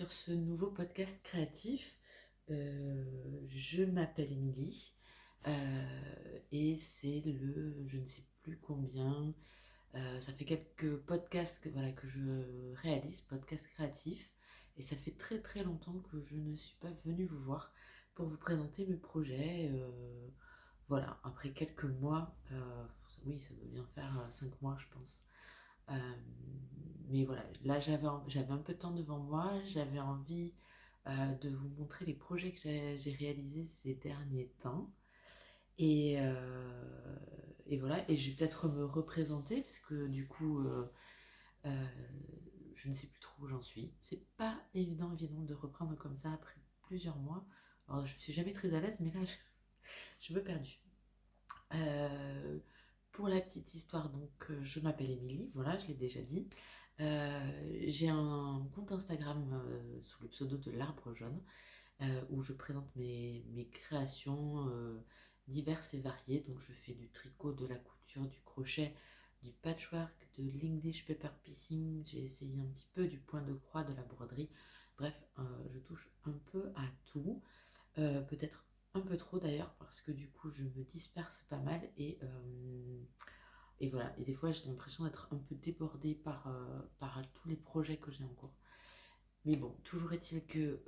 sur ce nouveau podcast créatif. Je m'appelle Émilie et c'est le je ne sais plus combien. Ça fait quelques podcasts que je réalise, podcasts créatifs, et ça fait très très longtemps que je ne suis pas venue vous voir pour vous présenter mes projets. Voilà, après quelques mois, oui, ça doit bien faire 5 mois, je pense. Euh, mais voilà, là j'avais un peu de temps devant moi, j'avais envie de vous montrer les projets que j'ai réalisés ces derniers temps. Et voilà, et je vais peut-être me représenter parce que du coup, euh, je ne sais plus trop où j'en suis. C'est pas évident de reprendre comme ça après plusieurs mois. Alors je ne suis jamais très à l'aise, mais là je suis un peu perdue. Euh, pour la petite histoire, donc je m'appelle Émilie, voilà, je l'ai déjà dit. J'ai un compte Instagram sous le pseudo de l'Arbre Jaune où je présente mes créations diverses et variées. Donc je fais du tricot, de la couture, du crochet, du patchwork, de l'English paper piecing. J'ai essayé un petit peu du point de croix, de la broderie. Bref, je touche un peu à tout. Peut-être un peu trop d'ailleurs parce que du coup je me disperse pas mal et voilà. Et des fois j'ai l'impression d'être un peu débordée par tous les projets que j'ai en cours. Mais bon, toujours est-il que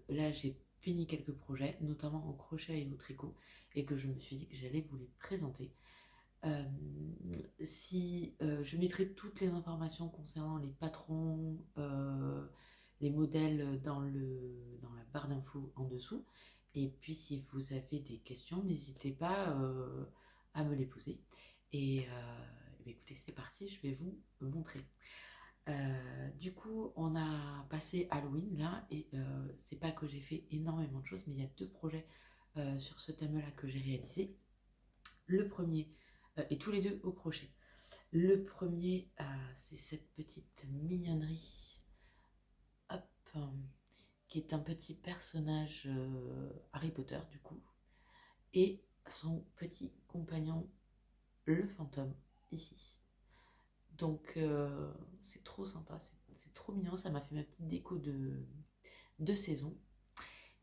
là j'ai fini quelques projets, notamment en crochet et au tricot, et que je me suis dit que j'allais vous les présenter. Euh, si je mettrai toutes les informations concernant les patrons, les modèles dans la barre d'infos en dessous. Et puis si vous avez des questions, n'hésitez pas à me les poser. Écoutez, c'est parti, je vais vous montrer. Du coup, on a passé Halloween là, et c'est pas que j'ai fait énormément de choses, mais il y a deux projets sur ce thème-là que j'ai réalisé. Le premier, et tous les deux au crochet. Le premier, c'est cette petite mignonnerie, hop, qui est un petit personnage Harry Potter du coup, et son petit compagnon, le fantôme, ici. Donc c'est trop sympa, c'est trop mignon, ça m'a fait ma petite déco de saison.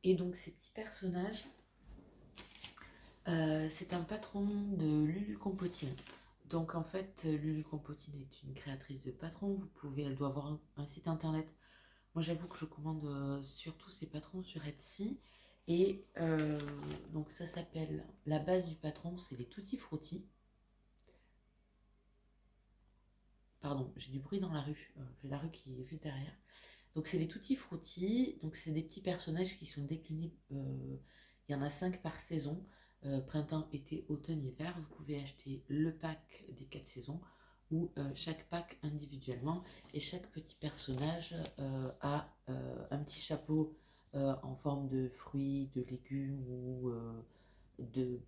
Et donc ces petits personnages, c'est un patron de Lulu Compotine. Donc en fait, Lulu Compotine est une créatrice de patrons. Elle doit avoir un site internet. Moi j'avoue que je commande surtout ces patrons sur Etsy. Et donc ça s'appelle, la base du patron, c'est les Tutti Frutti. Pardon, j'ai du bruit dans la rue. J'ai la rue qui est juste derrière. Donc c'est les Tutti Frutti, donc c'est des petits personnages qui sont déclinés, il y en a 5 par saison, printemps, été, automne, hiver. Vous pouvez acheter le pack des 4 saisons ou chaque pack individuellement, et chaque petit personnage a un petit chapeau en forme de fruits, de légumes ou de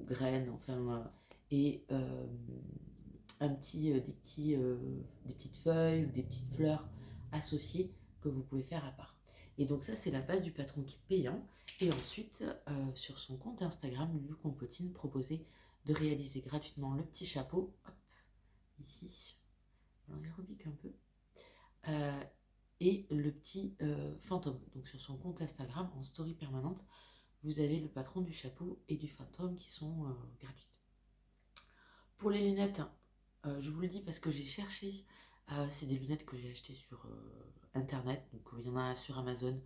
graines, enfin, et des petites feuilles ou des petites fleurs associées que vous pouvez faire à part. Et donc ça, c'est la base du patron qui est payant. Et ensuite, sur son compte Instagram, Lulu Compotine proposait de réaliser gratuitement le petit chapeau, hop, ici, alors il rebique un peu, euh, et le petit fantôme. Donc sur son compte Instagram, en story permanente, vous avez le patron du chapeau et du fantôme qui sont gratuites. Pour les lunettes, je vous le dis parce que j'ai cherché. C'est des lunettes que j'ai achetées sur internet. Donc il y en a sur Amazon,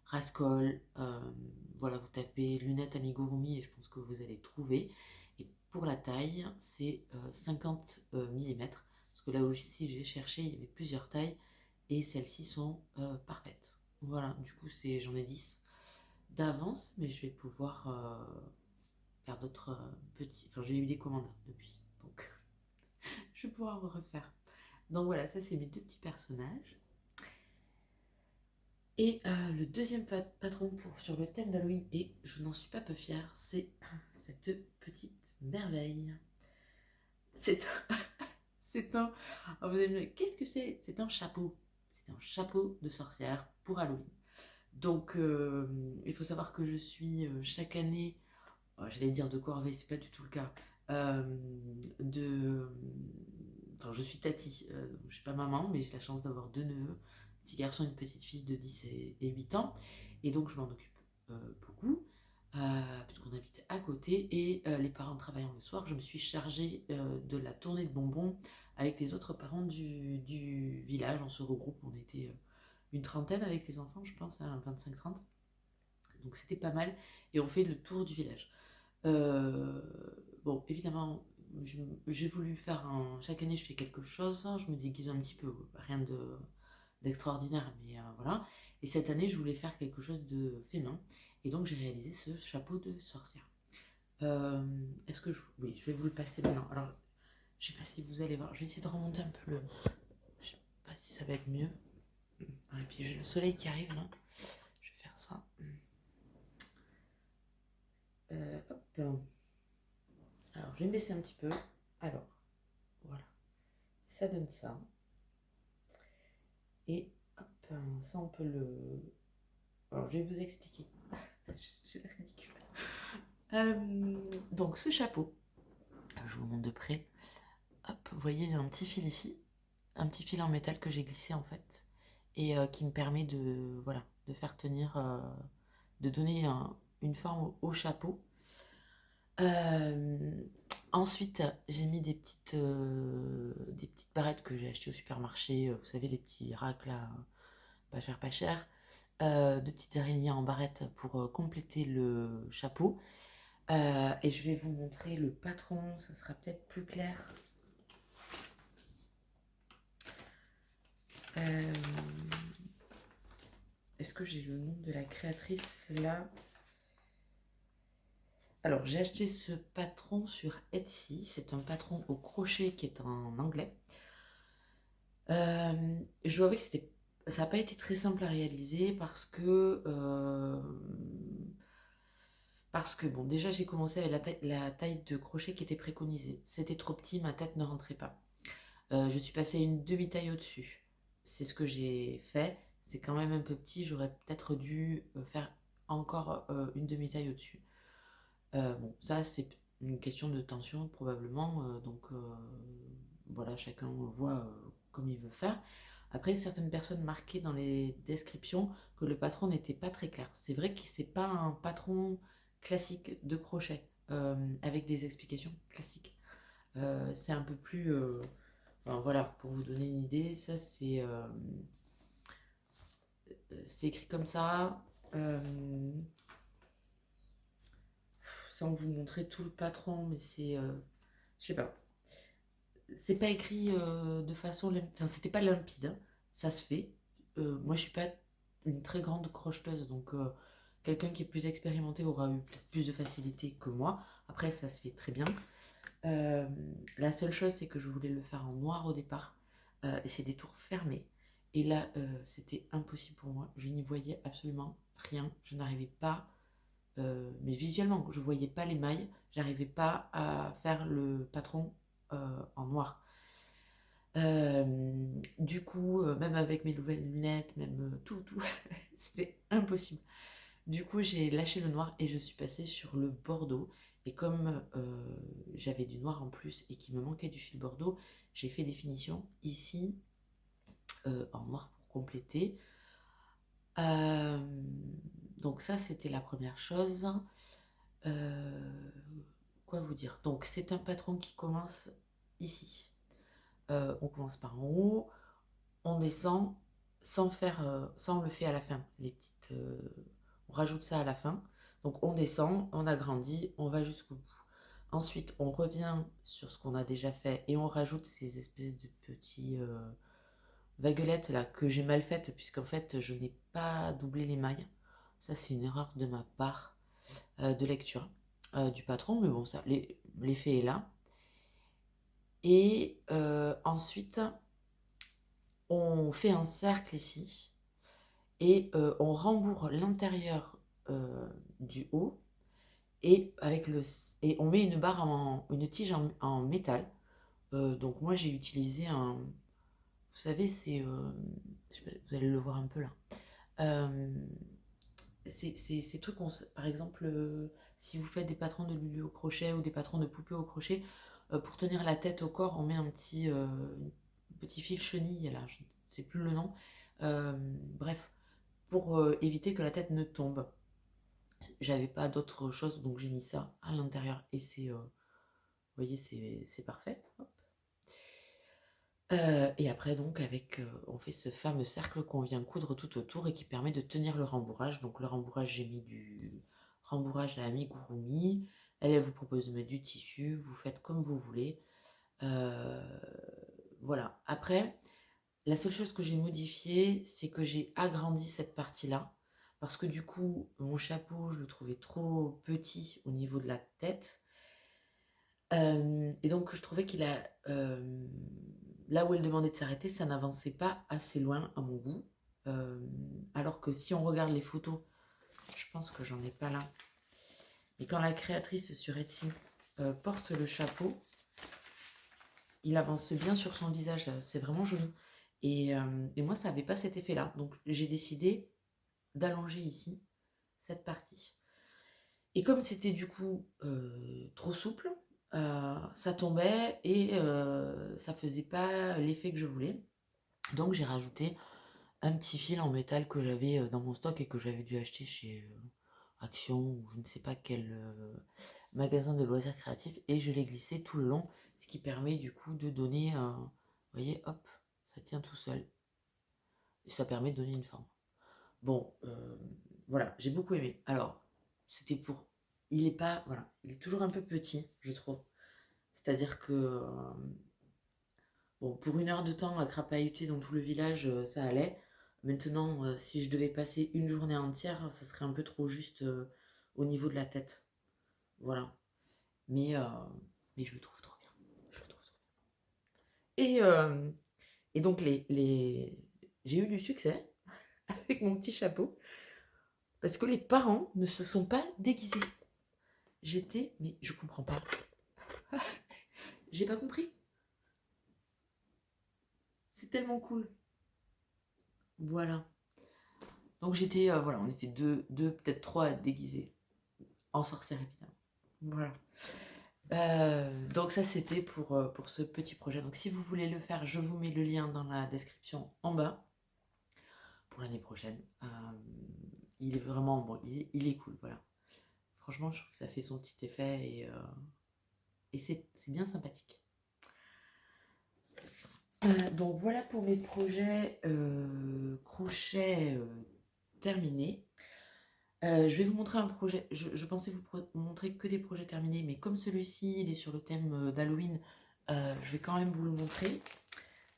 Rascol. Voilà, vous tapez lunettes amigurumi et je pense que vous allez trouver. Et pour la taille, c'est 50 mm. Parce que là aussi j'ai cherché, il y avait plusieurs tailles et celles-ci sont parfaites. Voilà, du coup j'en ai 10 d'avance, mais je vais pouvoir faire d'autres petits. Enfin, j'ai eu des commandes depuis. Donc je vais pouvoir me refaire. Donc voilà, ça c'est mes deux petits personnages. Et le deuxième patron sur le thème d'Halloween, et je n'en suis pas peu fière, c'est cette petite merveille. C'est un... c'est un... Alors vous allez me dire, qu'est-ce que c'est? C'est un chapeau. C'est un chapeau de sorcière pour Halloween. Donc il faut savoir que je suis chaque année, j'allais dire de corvée, c'est pas du tout le cas, euh, de... Enfin, je suis tati, je suis pas maman, mais j'ai la chance d'avoir deux neveux petit garçon et une petite fille de 10 et 8 ans. Et donc, je m'en occupe beaucoup, puisqu'on habite à côté. Et les parents travaillant le soir, je me suis chargée de la tournée de bonbons avec les autres parents du village. On se regroupe, on était une trentaine avec les enfants, je pense, à 25-30. Donc, c'était pas mal. Et on fait le tour du village. Euh, bon, évidemment, j'ai voulu faire un... Chaque année, je fais quelque chose, je me déguise un petit peu, rien d'extraordinaire, mais voilà. Et cette année, je voulais faire quelque chose de fait main, et donc j'ai réalisé ce chapeau de sorcière. Est-ce que je... Oui, je vais vous le passer maintenant. Alors, je sais pas si vous allez voir, je vais essayer de remonter un peu le... Je sais pas si ça va être mieux. Ah, et puis j'ai le soleil qui arrive, là. Je vais faire ça. Hop. Alors, je vais me baisser un petit peu. Alors, voilà. Ça donne ça. Et hop, ça on peut le... Alors, je vais vous expliquer. J'ai l'air ridicule. Donc, ce chapeau, je vous montre de près. Hop, vous voyez, il y a un petit fil ici. Un petit fil en métal que j'ai glissé en fait. Et qui me permet de, voilà, de faire tenir, de donner une forme au chapeau. Euh, Ensuite, j'ai mis des petites barrettes que j'ai achetées au supermarché. Vous savez, les petits racks là, pas cher, pas cher. De petites araignées en barrette pour compléter le chapeau. Et je vais vous montrer le patron, ça sera peut-être plus clair. Est-ce que j'ai le nom de la créatrice là? Alors, j'ai acheté ce patron sur Etsy. C'est un patron au crochet qui est en anglais. Je dois avouer que ça n'a pas été très simple à réaliser parce que bon, déjà j'ai commencé avec la taille de crochet qui était préconisée. C'était trop petit, ma tête ne rentrait pas. Je suis passée une demi-taille au-dessus. C'est ce que j'ai fait. C'est quand même un peu petit. J'aurais peut-être dû faire encore une demi-taille au-dessus. Bon, ça c'est une question de tension probablement. Donc voilà, chacun voit comme il veut faire. Après, certaines personnes marquaient dans les descriptions que le patron n'était pas très clair. C'est vrai que c'est pas un patron classique de crochet avec des explications classiques. C'est un peu plus enfin, voilà, pour vous donner une idée, ça c'est écrit comme ça. Sans vous montrer tout le patron, mais je sais pas. C'est pas écrit de façon enfin c'était pas limpide, hein. Ça se fait. Moi je suis pas une très grande crocheteuse, donc quelqu'un qui est plus expérimenté aura eu peut-être plus de facilité que moi. Après ça se fait très bien. La seule chose c'est que je voulais le faire en noir au départ, et c'est des tours fermés. Et là c'était impossible pour moi, je n'y voyais absolument rien, je n'arrivais pas, mais visuellement je voyais pas les mailles, j'arrivais pas à faire le patron en noir. Du coup, même avec mes nouvelles lunettes, même tout, c'était impossible. Du coup, j'ai lâché le noir et je suis passée sur le bordeaux. Et comme j'avais du noir en plus et qu'il me manquait du fil bordeaux, j'ai fait des finitions ici en noir pour compléter. Euh, donc ça, c'était la première chose. Euh, Quoi vous dire? Donc c'est un patron qui commence ici. On commence par en haut, on descend sans faire, ça on le fait à la fin, on rajoute ça à la fin. Donc on descend, on agrandit, on va jusqu'au bout. Ensuite, on revient sur ce qu'on a déjà fait et on rajoute ces espèces de petits vaguelettes là que j'ai mal faites puisqu'en fait je n'ai pas doublé les mailles. Ça c'est une erreur de ma part de lecture du patron, mais bon ça, l'effet est là. Et ensuite, on fait un cercle ici et on rembourre l'intérieur du haut et et on met une barre une tige en métal. Donc moi j'ai utilisé vous savez je sais pas, vous allez le voir un peu là. Euh, c'est ces trucs par exemple si vous faites des patrons de Lulu au crochet ou des patrons de poupées au crochet, pour tenir la tête au corps on met un petit fil chenille là, je ne sais plus le nom. Bref, pour éviter que la tête ne tombe. J'avais pas d'autre chose, donc j'ai mis ça à l'intérieur et c'est, vous voyez, c'est parfait. Hop. Et après donc on fait ce fameux cercle qu'on vient coudre tout autour et qui permet de tenir le rembourrage. Donc le rembourrage, j'ai mis du rembourrage à amigurumi. Elle vous propose de mettre du tissu, vous faites comme vous voulez. Voilà. Après, la seule chose que j'ai modifiée, c'est que j'ai agrandi cette partie-là. Parce que du coup, mon chapeau, je le trouvais trop petit au niveau de la tête. Et donc, je trouvais qu'il a... là où elle demandait de s'arrêter, ça n'avançait pas assez loin à mon goût. Alors que si on regarde les photos, je pense que j'en ai pas là. Et quand la créatrice sur Etsy porte le chapeau, il avance bien sur son visage. C'est vraiment joli. Et moi, ça n'avait pas cet effet-là. Donc, j'ai décidé d'allonger ici cette partie. Et comme c'était du coup trop souple, ça tombait et ça faisait pas l'effet que je voulais. Donc j'ai rajouté un petit fil en métal que j'avais dans mon stock et que j'avais dû acheter chez Action ou je ne sais pas quel magasin de loisirs créatifs et je l'ai glissé tout le long, ce qui permet du coup de donner, vous voyez, hop, ça tient tout seul et ça permet de donner une forme. Bon, voilà, j'ai beaucoup aimé. Alors, c'était pour... Il est pas... Voilà, il est toujours un peu petit, je trouve. C'est-à-dire que... bon, pour 1 heure de temps à crapahuter dans tout le village, ça allait. Maintenant, si je devais passer une journée entière, ça serait un peu trop juste au niveau de la tête. Voilà. Mais, euh, mais je le trouve trop bien. Je le trouve trop bien. Et donc, j'ai eu du succès avec mon petit chapeau. Parce que les parents ne se sont pas déguisés. Mais je comprends pas. J'ai pas compris. C'est tellement cool. Voilà. Donc voilà, on était deux, peut-être trois à être déguisés. En sorcière, évidemment. Voilà. Donc ça, c'était pour ce petit projet. Donc si vous voulez le faire, je vous mets le lien dans la description en bas pour l'année prochaine. Il est vraiment bon, il est cool, voilà. Franchement, je trouve que ça fait son petit effet et c'est bien sympathique. Donc voilà pour mes projets crochet terminés. Je vais vous montrer un projet. Je pensais vous montrer que des projets terminés, mais comme celui-ci il est sur le thème d'Halloween, je vais quand même vous le montrer,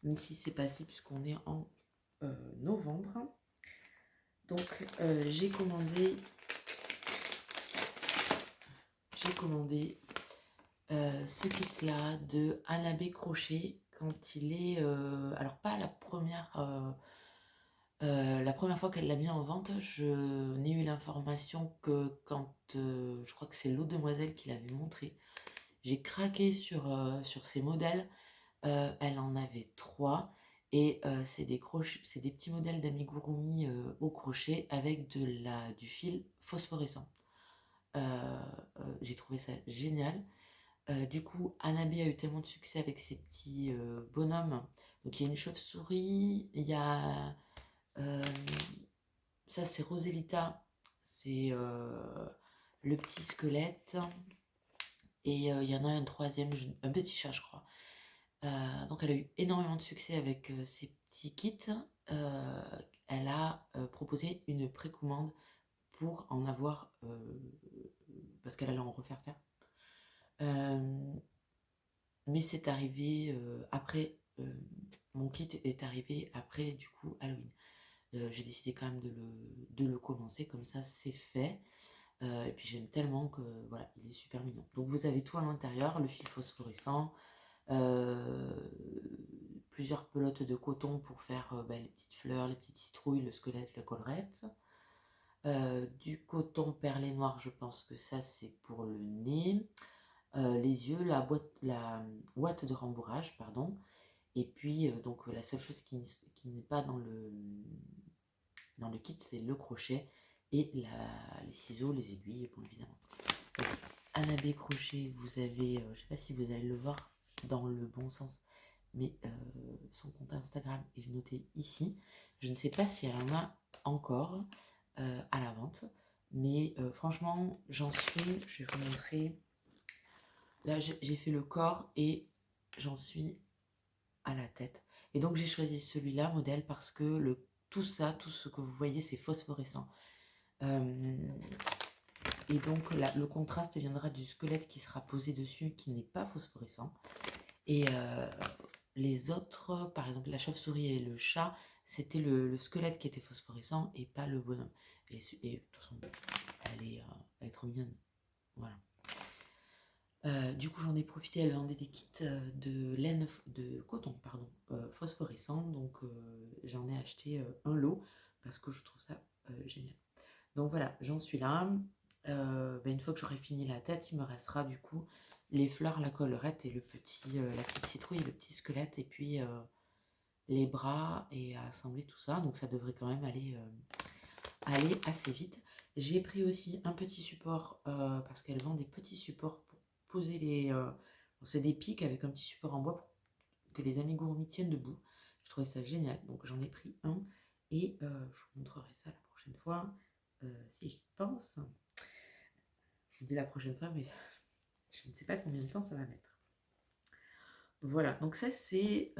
même si c'est passé puisqu'on est en novembre. Donc j'ai commandé ce kit-là de Anabé Crochet quand il est... alors pas la première fois qu'elle l'a mis en vente, je n'ai eu l'information que quand... je crois que c'est l'autre demoiselle qui l'avait montré. J'ai craqué sur ces modèles. Elle en avait 3. Et c'est des petits modèles d'amigurumi au crochet avec du fil phosphorescent. J'ai trouvé ça génial. Du coup, Anabé a eu tellement de succès avec ses petits bonhommes. Donc il y a une chauve-souris, il y a... ça c'est Roselita, c'est le petit squelette. Et il y en a un troisième, un petit chat je crois. Donc elle a eu énormément de succès avec ces petits kits. Elle a proposé une précommande pour en avoir, parce qu'elle allait en refaire faire. Mais c'est arrivé après, mon kit est arrivé après du coup Halloween. J'ai décidé quand même de le commencer, comme ça c'est fait. Et puis j'aime tellement que voilà, il est super mignon. Donc vous avez tout à l'intérieur, le fil phosphorescent, plusieurs pelotes de coton pour faire les petites fleurs, les petites citrouilles, le squelette, le collerette. Du coton perlé noir, je pense que ça c'est pour le nez. Les yeux, la boîte de rembourrage, pardon. Et puis donc la seule chose qui n'est pas dans le kit, c'est le crochet et les ciseaux, les aiguilles, bon évidemment. Donc, Anabé Crochet, vous avez, je sais pas si vous allez le voir dans le bon sens, mais son compte Instagram est noté ici. Je ne sais pas si elle en a encore à la vente, mais franchement, j'en suis, je vais vous montrer. Là, j'ai fait le corps et j'en suis à la tête. Et donc, j'ai choisi celui-là, modèle, parce que tout ce que vous voyez, c'est phosphorescent. Et donc, le contraste viendra du squelette qui sera posé dessus, qui n'est pas phosphorescent. Et les autres, par exemple, la chauve-souris et le chat, c'était le squelette qui était phosphorescent et pas le bonhomme. Et de toute façon, elle est trop mignonne. Voilà. Du coup, j'en ai profité, elle vendait des kits de laine, de coton, pardon, phosphorescent. Donc, j'en ai acheté un lot parce que je trouve ça génial. Donc voilà, j'en suis là. Une fois que j'aurai fini la tête, il me restera du coup les fleurs, la collerette et la petite citrouille, le petit squelette et puis les bras et à assembler tout ça. Donc ça devrait quand même aller assez vite. J'ai pris aussi un petit support parce qu'elle vend des petits supports pour poser les... c'est des pics avec un petit support en bois pour que les amis gourmis tiennent debout. Je trouvais ça génial. Donc j'en ai pris un et je vous montrerai ça la prochaine fois si j'y pense. Je vous dis la prochaine fois, mais je ne sais pas combien de temps ça va mettre. Voilà, donc ça c'est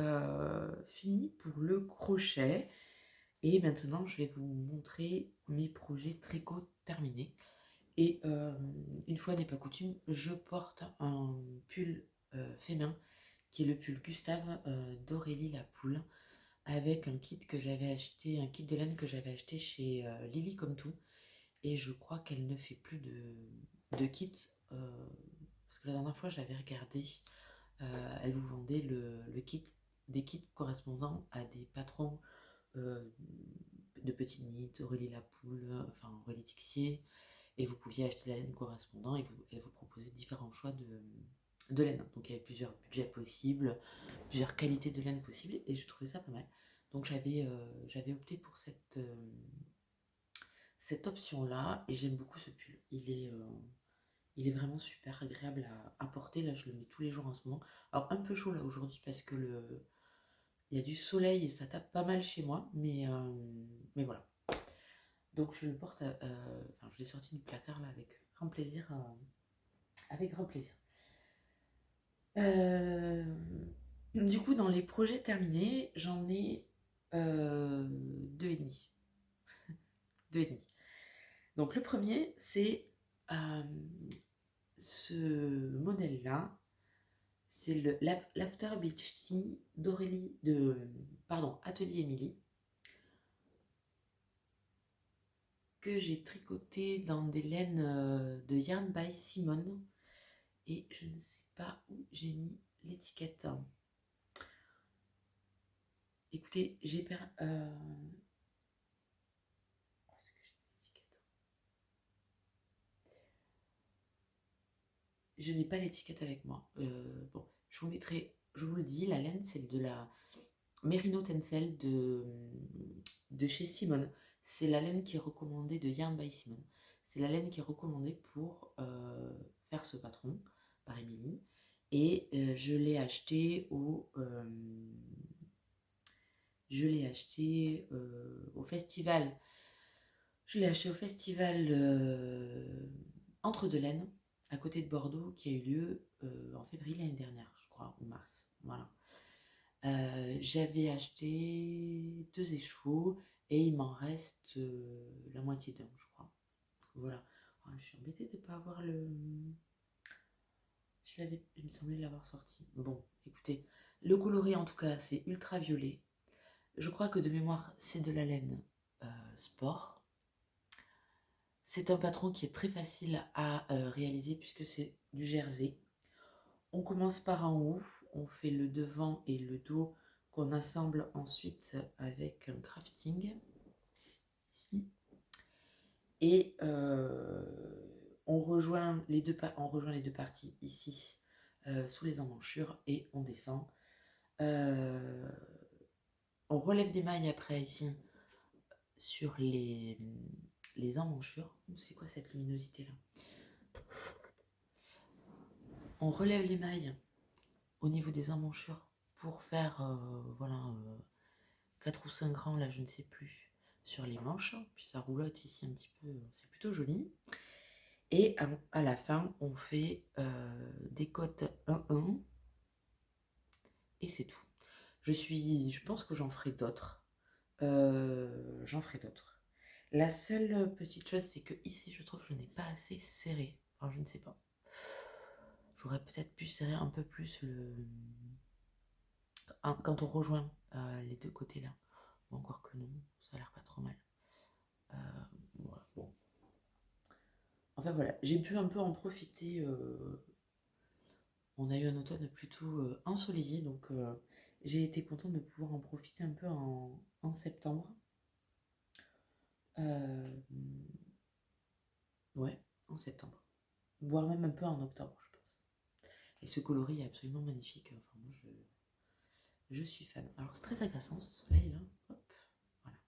fini pour le crochet. Et maintenant, je vais vous montrer mes projets tricot terminés. Et une fois n'est pas coutume, je porte un pull féminin qui est le pull Gustave d'Aurélie la Poule avec un kit que j'avais acheté, un kit de laine que j'avais acheté chez Lily comme tout. Et je crois qu'elle ne fait plus de kits parce que la dernière fois j'avais regardé, elle vous vendait des kits correspondant à des patrons de petites nids, Aurélie la Poule, enfin Aurélie Tixier, et vous pouviez acheter la laine correspondant et elle vous proposait différents choix de laine. Donc il y avait plusieurs budgets possibles, plusieurs qualités de laine possibles et je trouvais ça pas mal. Donc j'avais opté pour cette option-là et j'aime beaucoup ce pull. Il est vraiment super agréable à porter. Là, je le mets tous les jours en ce moment. Alors, un peu chaud là aujourd'hui parce que il y a du soleil et ça tape pas mal chez moi, mais voilà. Donc, je le porte, je l'ai sorti du placard là avec grand plaisir. Avec grand plaisir. Du coup, dans les projets terminés, j'en ai deux et demi. Deux et demi. Donc, le premier, c'est ce modèle-là. C'est l'After Beach Tea Atelier Émilie, que j'ai tricoté dans des laines de Yarn by Simone. Et je ne sais pas où j'ai mis l'étiquette. Écoutez, j'ai perdu... Est-ce que j'ai l'étiquette? Je n'ai pas l'étiquette avec moi. Bon, je vous mettrai... Je vous le dis, la laine, c'est de la Merino Tencel de chez Simone. C'est la laine qui est recommandée de Yarn by Simone. C'est la laine qui est recommandée pour faire ce patron par Émilie. Et je l'ai acheté au festival. Je l'ai acheté au festival Entre deux laines, à côté de Bordeaux, qui a eu lieu en février l'année dernière, je crois, ou mars. Voilà. J'avais acheté 2 écheveaux et il m'en reste la moitié d'un, je crois. Voilà. Oh, je suis embêtée de ne pas avoir il me semblait l'avoir sorti. Bon, écoutez, le coloris en tout cas, c'est ultra violet. Je crois que de mémoire, c'est de la laine sport. C'est un patron qui est très facile à réaliser puisque c'est du jersey. On commence par en haut, on fait le devant et le dos qu'on assemble ensuite avec un crafting ici. Et on rejoint les deux parties ici sous les emmanchures et on descend. On relève des mailles après ici sur les emmanchures. C'est quoi cette luminosité là? On relève les mailles au niveau des emmanchures pour faire voilà, 4 ou 5 rangs, là je ne sais plus, sur les manches. Puis ça roulotte ici un petit peu, c'est plutôt joli. Et à la fin, on fait des côtes 1-1 et c'est tout. Je pense que j'en ferai d'autres. J'en ferai d'autres. La seule petite chose, c'est que ici, je trouve que je n'ai pas assez serré. Alors, je ne sais pas. J'aurais peut-être pu serrer un peu plus quand on rejoint les deux côtés là. Bon, encore que non, ça a l'air pas trop mal. Euh, voilà, bon. Enfin voilà, j'ai pu un peu en profiter. On a eu un automne plutôt ensoleillé, donc j'ai été contente de pouvoir en profiter un peu en septembre. Euh, ouais, en septembre. Voire même un peu en octobre, je pense. Et ce coloris est absolument magnifique. Enfin, moi, je suis fan. Alors, c'est très agaçant ce soleil là. Hop, voilà.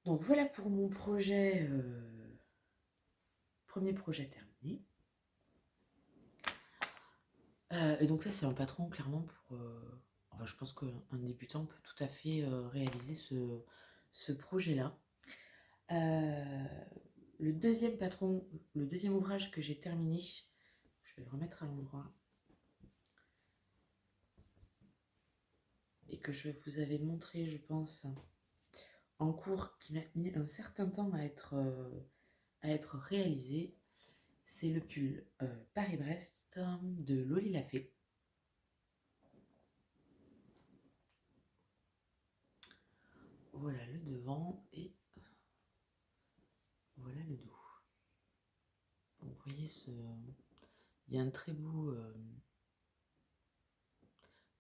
Donc, voilà pour mon projet. Premier projet terminé. Et donc, ça, c'est un patron clairement pour. Enfin, je pense qu'un débutant peut tout à fait réaliser ce projet-là. Le deuxième patron, le deuxième ouvrage que j'ai terminé, je vais le remettre à l'endroit, et que je vous avais montré, je pense, en cours, qui m'a mis un certain temps à être réalisé. C'est le pull Paris-Brest de Loli Lafay. Voilà le devant et voilà le dos. Donc, vous voyez, il y a un très beau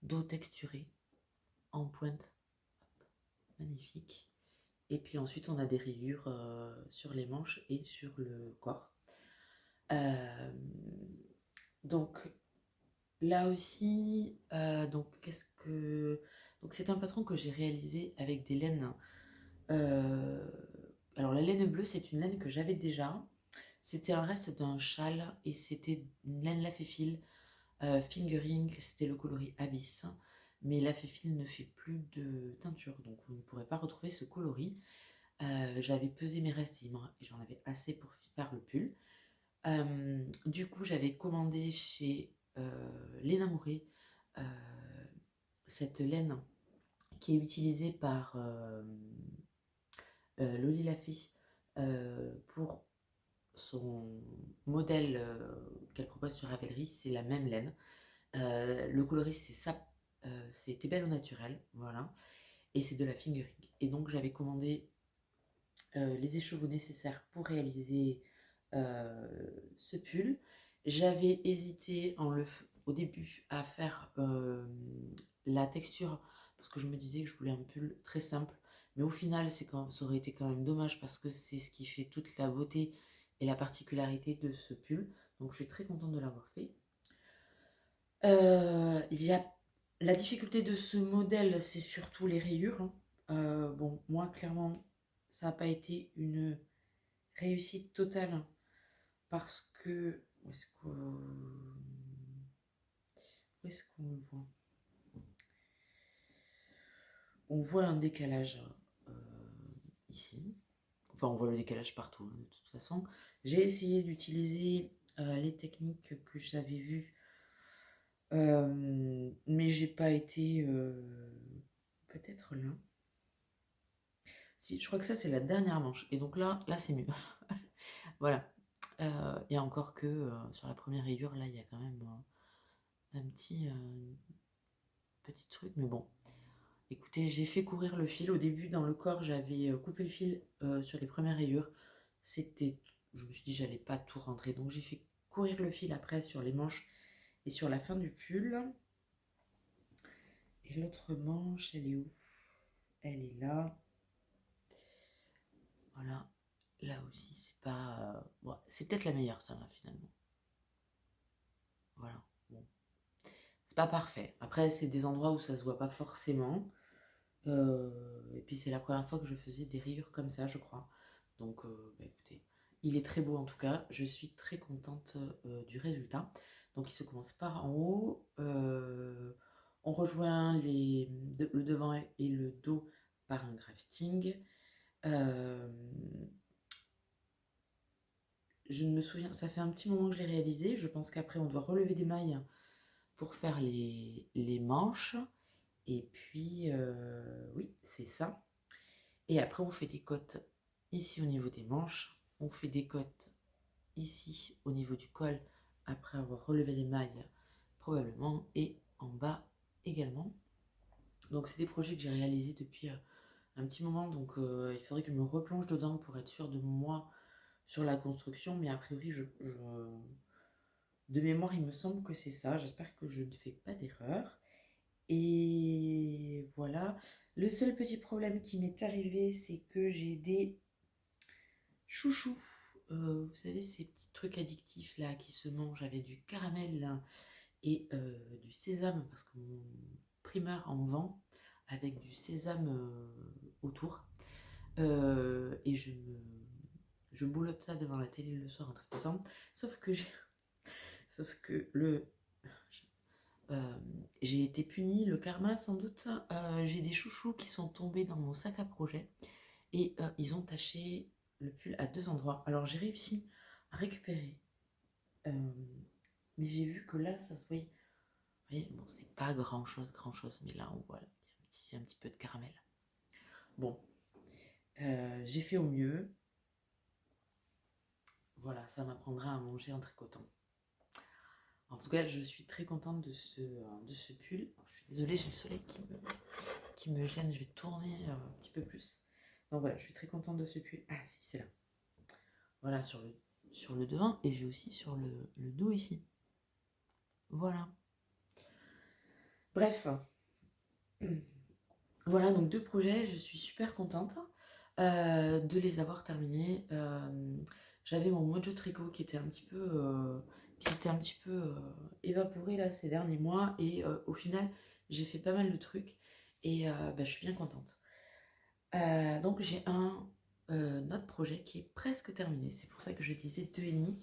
dos texturé en pointe. Magnifique. Et puis ensuite, on a des rayures sur les manches et sur le corps. Donc là aussi, donc c'est un patron que j'ai réalisé avec des laines. Alors la laine bleue, c'est une laine que j'avais déjà. C'était un reste d'un châle et c'était une laine Laféfil fingering, c'était le coloris Abyss. Mais Laféfil ne fait plus de teinture, donc vous ne pourrez pas retrouver ce coloris. J'avais pesé mes restes et j'en avais assez pour faire le pull. Du coup, j'avais commandé chez Léna Mouret cette laine qui est utilisée par Loli Lafay pour son modèle qu'elle propose sur Ravelry. C'est la même laine. Le coloris, c'est Tébel au naturel, voilà. Et c'est de la fingering. Et donc, j'avais commandé les écheveaux nécessaires pour réaliser ce pull. J'avais hésité au début à faire la texture parce que je me disais que je voulais un pull très simple. Mais au final, ça aurait été quand même dommage parce que c'est ce qui fait toute la beauté et la particularité de ce pull. Donc je suis très contente de l'avoir fait. Il y a la difficulté de ce modèle, c'est surtout les rayures, hein. Bon, moi, clairement, ça n'a pas été une réussite totale parce que où est-ce qu'on le voit? On voit un décalage euh, ici. Enfin, on voit le décalage partout, hein, de toute façon. J'ai essayé d'utiliser les techniques que j'avais vues, mais j'ai pas été peut-être là. Si, je crois que ça c'est la dernière manche. Et donc là c'est mieux. Voilà. Et encore que sur la première rayure, là il y a quand même un petit truc. Mais bon, écoutez, j'ai fait courir le fil. Au début, dans le corps, j'avais coupé le fil sur les premières rayures. Je me suis dit j'allais pas tout rentrer. Donc j'ai fait courir le fil après sur les manches et sur la fin du pull. Et l'autre manche, elle est où? Elle est là. Voilà. Là aussi, c'est pas. Ouais, c'est peut-être la meilleure, ça, là, finalement. Voilà. Bon. C'est pas parfait. Après, c'est des endroits où ça se voit pas forcément. Et puis, c'est la première fois que je faisais des rayures comme ça, je crois. Donc, écoutez, il est très beau en tout cas. Je suis très contente du résultat. Donc il se commence par en haut, on rejoint le devant et le dos par un grafting. Je me souviens, ça fait un petit moment que je l'ai réalisé. Je pense qu'après, on doit relever des mailles pour faire les manches. Et puis, oui, c'est ça. Et après, on fait des côtes ici au niveau des manches. On fait des côtes ici au niveau du col, après avoir relevé les mailles, probablement. Et en bas également. Donc, c'est des projets que j'ai réalisés depuis un petit moment. Donc, il faudrait que je me replonge dedans pour être sûre de moi sur la construction. Mais a priori, de mémoire, il me semble que c'est ça. J'espère que je ne fais pas d'erreur. Et voilà. Le seul petit problème qui m'est arrivé, c'est que j'ai des chouchous. Vous savez, ces petits trucs addictifs là qui se mangent avec du caramel là, et du sésame, parce que mon primeur en vend avec du sésame autour. Et je boulotte ça devant la télé le soir en tricotant. Sauf que j'ai été punie, le karma sans doute. J'ai des chouchous qui sont tombés dans mon sac à projet et ils ont taché le pull à 2 endroits. Alors j'ai réussi à récupérer, mais j'ai vu que là ça se voyait. Vous voyez, bon, c'est pas grand chose, mais là on voit, il y a un petit peu de caramel. Bon, j'ai fait au mieux. Voilà, ça m'apprendra à manger en tricotant. En tout cas, je suis très contente de ce pull. Je suis désolée, j'ai le soleil qui me gêne. Je vais tourner un petit peu plus. Donc voilà, je suis très contente de ce pull. Ah si, c'est là. Voilà, sur le devant. Et j'ai aussi sur le dos ici. Voilà. Bref. Voilà, donc 2 projets. Je suis super contente de les avoir terminés. J'avais mon mojo tricot qui était un petit peu... évaporé là ces derniers mois et au final j'ai fait pas mal de trucs et je suis bien contente. Donc j'ai un autre projet qui est presque terminé, c'est pour ça que je disais 2,5.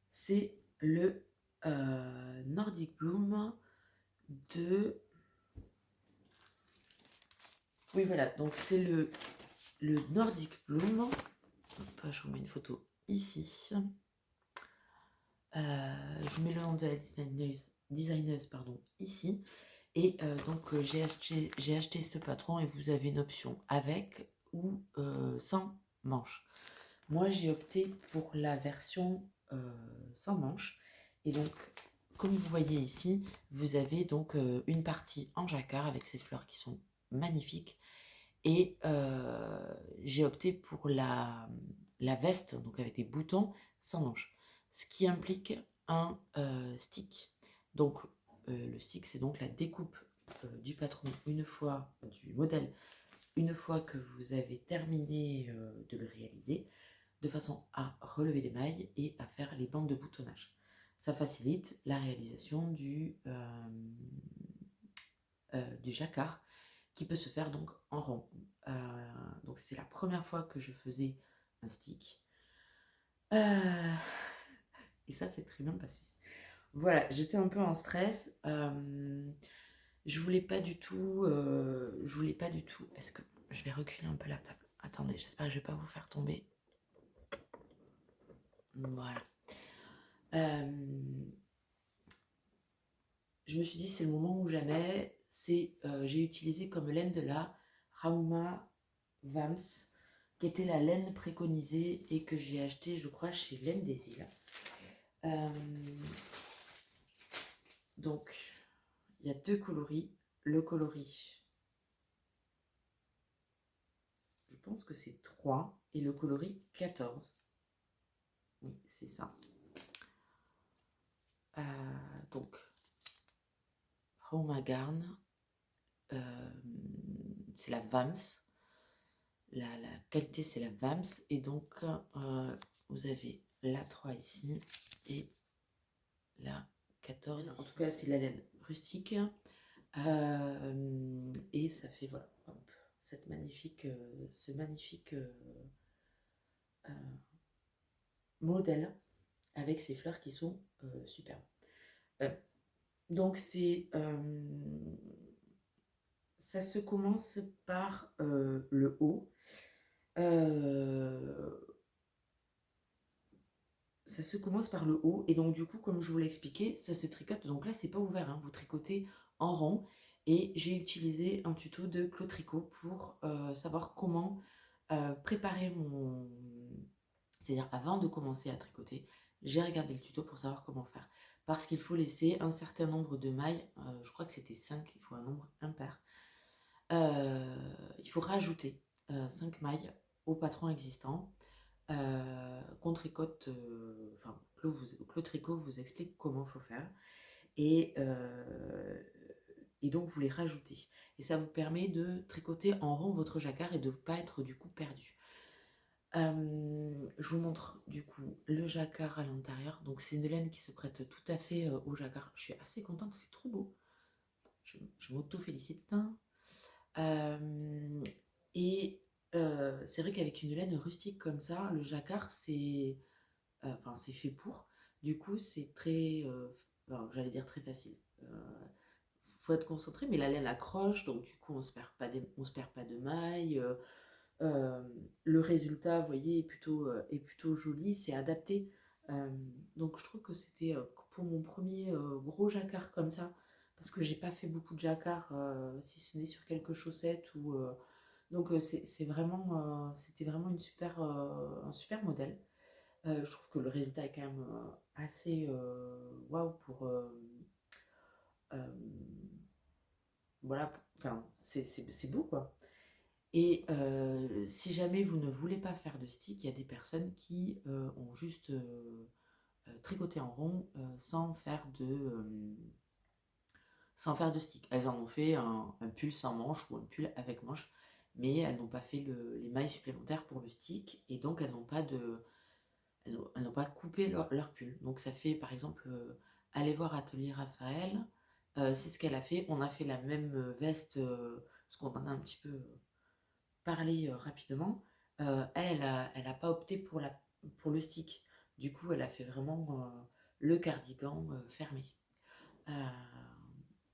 C'est le Nordic Bloom de... Oui voilà, donc c'est le Nordic Bloom. Hop, je vous mets une photo ici. Je mets le nom de la designeuse ici. Et donc j'ai acheté ce patron et vous avez une option avec ou sans manche. Moi j'ai opté pour la version sans manche. Et donc comme vous voyez ici, vous avez donc une partie en jacquard avec ces fleurs qui sont magnifiques. Et j'ai opté pour la veste, donc avec des boutons sans manche. Ce qui implique un stick. Donc le stick, c'est donc la découpe du patron du modèle, une fois que vous avez terminé de le réaliser, de façon à relever les mailles et à faire les bandes de boutonnage. Ça facilite la réalisation du jacquard qui peut se faire donc en rond. Donc c'est la première fois que je faisais un stick. Et ça, c'est très bien passé. Voilà, j'étais un peu en stress. Je voulais pas du tout. Est-ce que je vais reculer un peu la table? Attendez, j'espère que je vais pas vous faire tomber. Voilà. Je me suis dit c'est le moment ou jamais. J'ai utilisé comme laine de la Rauma Vams, qui était la laine préconisée et que j'ai acheté, je crois, chez Laine des Îles. Donc, il y a 2 coloris. Le coloris, je pense que c'est 3, et le coloris 14. Oui, c'est ça. Donc, Rauma Garn, c'est la Vams. La qualité, c'est la Vams. Et donc, vous avez la 3 ici et la 14. En tout cas, c'est la laine rustique. Et ça fait, voilà, hop, ce magnifique modèle. avec ces fleurs qui sont superbes. Donc ça se commence par le haut. Ça se commence par le haut et donc du coup comme je vous l'ai expliqué ça se tricote, donc là c'est pas ouvert, hein, vous tricotez en rond et j'ai utilisé un tuto de Claude Tricot pour savoir comment préparer mon... C'est-à-dire avant de commencer à tricoter, j'ai regardé le tuto pour savoir comment faire. Parce qu'il faut laisser un certain nombre de mailles, je crois que c'était 5, il faut un nombre impair. Il faut rajouter 5 mailles au patron existant. Qu'on tricote, enfin Claude Tricot vous explique comment il faut faire et, donc vous les rajoutez et ça vous permet de tricoter en rond votre jacquard et de ne pas être du coup perdu. Je vous montre du coup le jacquard à l'intérieur, donc c'est une laine qui se prête tout à fait au jacquard. Je suis assez contente, c'est trop beau, je m'auto-félicite. Et c'est vrai qu'avec une laine rustique comme ça, le jacquard c'est c'est fait pour. Du coup, c'est très, j'allais dire très facile. Faut être concentré, mais la laine accroche, donc du coup, on se perd pas de mailles. Le résultat, vous voyez, est plutôt joli, c'est adapté. Donc je trouve que c'était pour mon premier gros jacquard comme ça, parce que j'ai pas fait beaucoup de jacquard, si ce n'est sur quelques chaussettes ou. Donc c'était vraiment un super modèle. Je trouve que le résultat est quand même assez waouh pour euh, voilà, enfin c'est beau quoi. Et si jamais vous ne voulez pas faire de stick, il y a des personnes qui ont juste tricoté en rond sans faire de stick. Elles en ont fait un pull sans manche ou un pull avec manche, mais elles n'ont pas fait les mailles supplémentaires pour le stick et donc elles n'ont pas coupé leur pull. Donc ça fait par exemple, aller voir Atelier Raphaël, c'est ce qu'elle a fait. On a fait la même veste, parce qu'on en a un petit peu parlé rapidement. Elle a pas opté pour le stick. Du coup, elle a fait vraiment le cardigan fermé. Euh,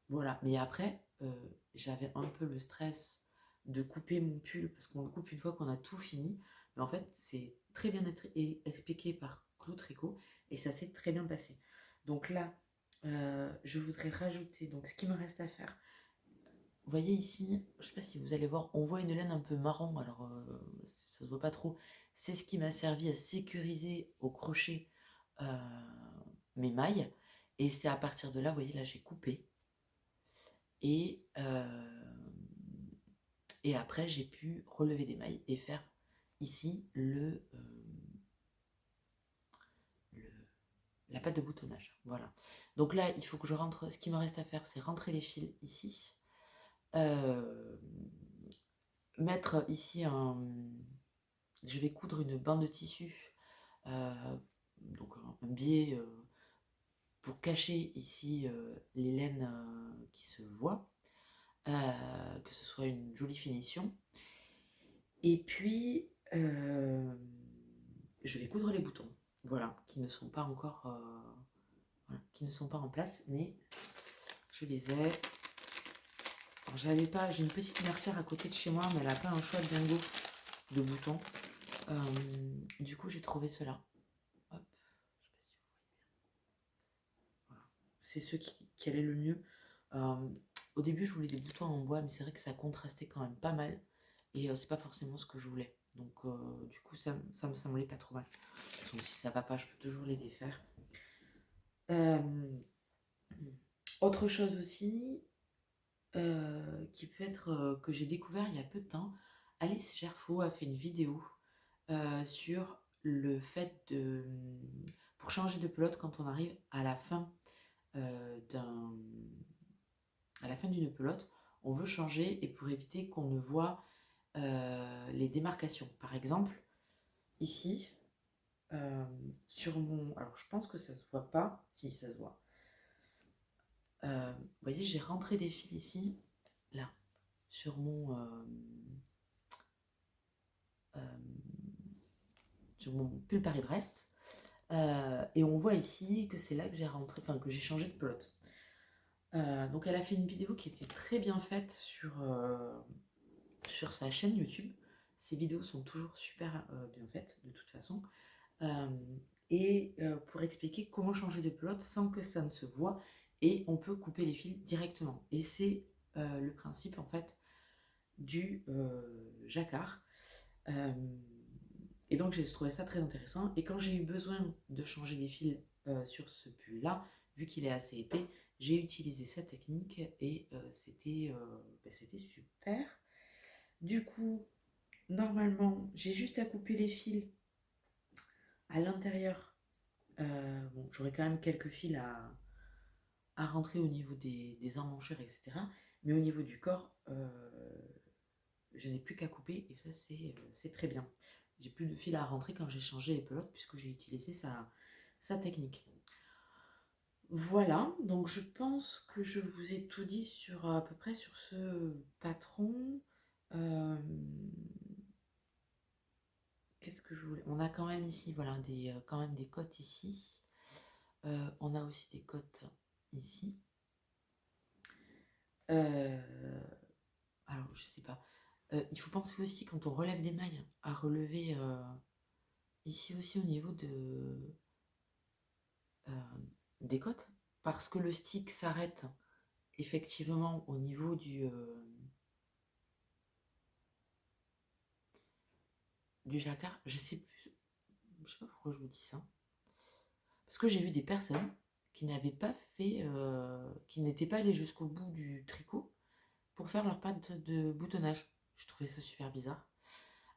voilà, mais après, j'avais un peu le stress de couper mon pull, parce qu'on le coupe une fois qu'on a tout fini. Mais en fait, c'est très bien expliqué par Claude Tricot, et ça s'est très bien passé. Donc là, je voudrais rajouter donc ce qui me reste à faire. Vous voyez ici, je ne sais pas si vous allez voir, on voit une laine un peu marron, alors ça se voit pas trop. C'est ce qui m'a servi à sécuriser au crochet mes mailles. Et c'est à partir de là, vous voyez, là j'ai coupé. Et, et après, j'ai pu relever des mailles et faire ici la patte de boutonnage. Voilà. Donc là, il faut que je rentre. Ce qui me reste à faire, c'est rentrer les fils ici. Mettre ici un. Je vais coudre une bande de tissu. Donc un biais pour cacher ici les laines qui se voient. Que ce soit une jolie finition. Et puis, je vais coudre les boutons, voilà, qui ne sont pas encore, voilà, qui ne sont pas en place, mais je les ai. J'ai une petite mercière à côté de chez moi, mais elle n'a pas un choix de dingo de boutons. Du coup, j'ai trouvé cela. Hop, je sais pas si vous voyez bien. Voilà. C'est ceux qui allaient le mieux. Au début, je voulais des boutons en bois, mais c'est vrai que ça contrastait quand même pas mal. Et c'est pas forcément ce que je voulais. Donc, du coup, ça me semblait pas trop mal. Donc, si ça va pas, je peux toujours les défaire. Autre chose aussi, qui peut être que j'ai découvert il y a peu de temps, Alice Gerfaux a fait une vidéo sur le fait de pour changer de pelote quand on arrive à la fin d'une pelote, on veut changer et pour éviter qu'on ne voit les démarcations. Par exemple, ici, sur mon... Alors, je pense que ça se voit pas. Si, ça se voit. Vous voyez, j'ai rentré des fils ici, là, sur mon pull Paris-Brest. Et on voit ici que c'est là que j'ai rentré, enfin que j'ai changé de pelote. Donc elle a fait une vidéo qui était très bien faite sur sa chaîne YouTube. Ses vidéos sont toujours super bien faites de toute façon. Euh, pour expliquer comment changer de pelote sans que ça ne se voit, et on peut couper les fils directement. Et c'est le principe en fait du jacquard. Euh, et donc j'ai trouvé ça très intéressant. Et quand j'ai eu besoin de changer des fils sur ce pull-là, vu qu'il est assez épais, j'ai utilisé cette technique et c'était super. Du coup, normalement, j'ai juste à couper les fils à l'intérieur. Bon, j'aurais quand même quelques fils à rentrer au niveau des emmanchures, etc. Mais au niveau du corps, je n'ai plus qu'à couper et ça, c'est très bien. J'ai plus de fil à rentrer quand j'ai changé les pelotes puisque j'ai utilisé sa technique. Voilà, donc je pense que je vous ai tout dit sur à peu près sur ce patron. Euh, Qu'est-ce que je voulais? On a quand même ici, voilà, quand même des cotes ici. On a aussi des cotes ici. Alors, je sais pas. Il faut penser aussi quand on relève des mailles à relever ici aussi au niveau euh, des côtes, parce que le stick s'arrête effectivement au niveau du jacquard. Je sais pas pourquoi je vous dis ça. Parce que j'ai vu des personnes qui n'avaient pas fait, qui n'étaient pas allées jusqu'au bout du tricot pour faire leur patte de boutonnage. Je trouvais ça super bizarre.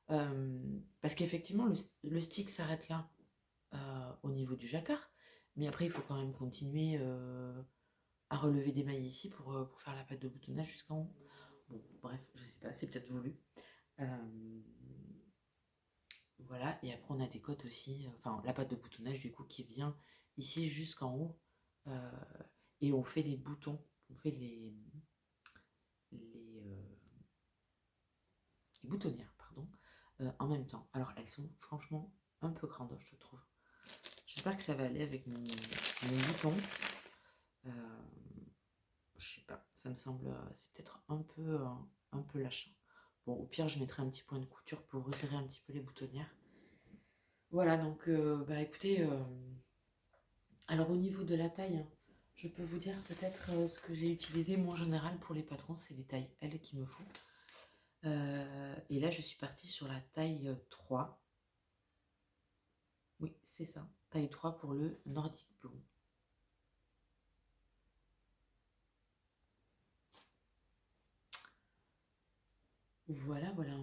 Parce qu'effectivement, le stick s'arrête là au niveau du jacquard, mais après, il faut quand même continuer à relever des mailles ici pour faire la patte de boutonnage jusqu'en haut. Bon, bref, je sais pas, c'est peut-être voulu. Voilà, et après, on a des cotes aussi, enfin, la patte de boutonnage du coup qui vient ici jusqu'en haut, euh, et on fait les boutons, on fait les boutonnières, pardon, en même temps. Alors, elles sont franchement un peu grandes, je trouve. J'espère que ça va aller avec mon bouton. Je sais pas, ça me semble, c'est peut-être un peu lâchant. Bon, au pire, je mettrai un petit point de couture pour resserrer un petit peu les boutonnières. Voilà, donc, bah écoutez, alors au niveau de la taille, hein, je peux vous dire peut-être ce que j'ai utilisé, moi en général, pour les patrons, c'est des tailles L qu'il me faut. Et là, je suis partie sur la taille 3. Oui, c'est ça, taille 3 pour le Nordic Blue. Voilà, voilà.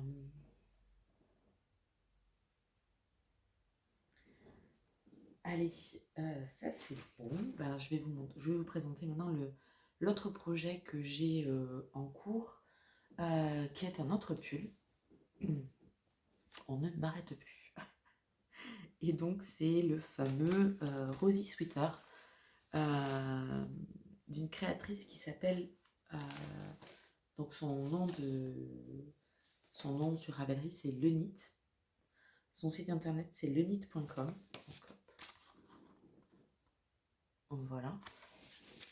Allez, ça c'est bon. Ben, je vais vous présenter maintenant l'autre projet que j'ai en cours, qui est un autre pull. On ne m'arrête plus. Et donc c'est le fameux Rosy Sweater d'une créatrice qui s'appelle donc son nom sur Ravelry c'est Lenit. Son site internet c'est lenit.com. Voilà.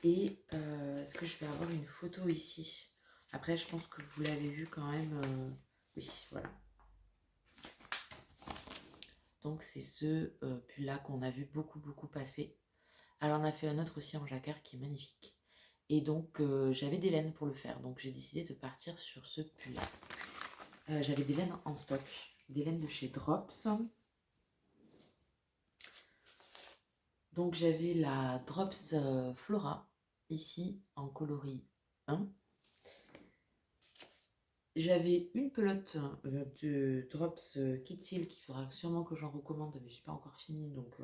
Et est-ce que je vais avoir une photo ici? Après, je pense que vous l'avez vu quand même. Oui, voilà. Donc, c'est ce pull-là qu'on a vu beaucoup passer. Alors, on a fait un autre aussi en jacquard qui est magnifique. Et donc, j'avais des laines pour le faire. Donc, j'ai décidé de partir sur ce pull-là. J'avais des laines en stock. Des laines de chez Drops. Donc, j'avais la Drops Flora, ici, en coloris 1. J'avais une pelote de Drops Kitsil qu'il faudra sûrement que j'en recommande, mais j'ai pas encore fini. Donc